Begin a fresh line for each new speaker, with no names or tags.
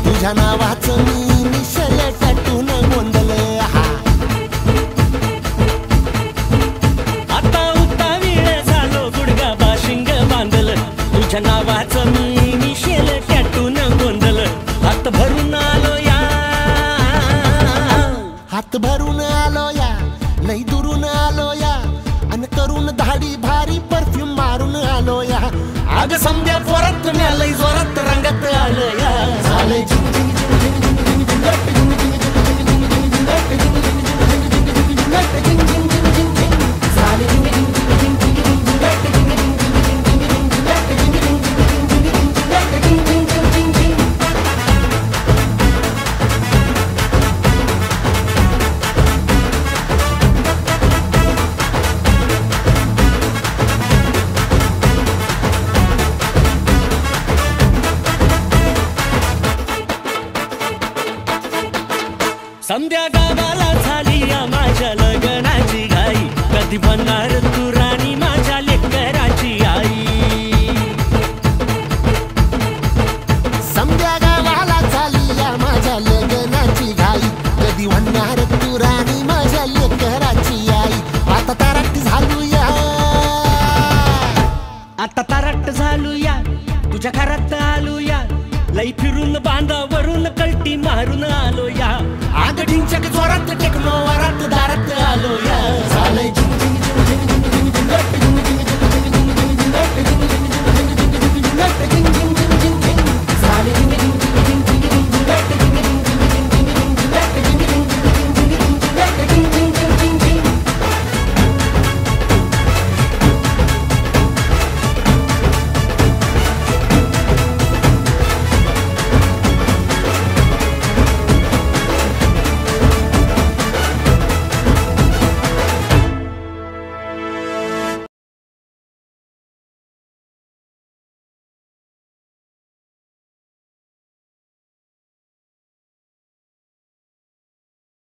तुझ्या नावाचं मी निशल टॅटून गोंधळ
आता उतावीळ झालो गुडगा बाशिंग बांधल तुझ्या नावाचं मी निशल टॅटून गोंधळ हात भरून आलो या
हात भरून आलो या लई दुरून आलो या अन करून धाडी भारी परफ्यूम मारून आलो या
आग समद्या पोरात लई जोरात रंगात आलं या
झाले
समद्या गावाला झाली या माझ्या लग्नाची घाई कधी बनणार तू राणी माझ्या लेकराची आई
समद्या गावाला झाली या माझ्या लग्नाची घाई कधी म्हणणार तू राणी माझ्या लेकराची आई आता तारट झालू या
आता तारट झालू या तुझ्या घरात आलो या लई फिरून बांधावरून कल्टी मारून आलो या
आग ढिंचक जोरात टेक्नो वरात दारात आलो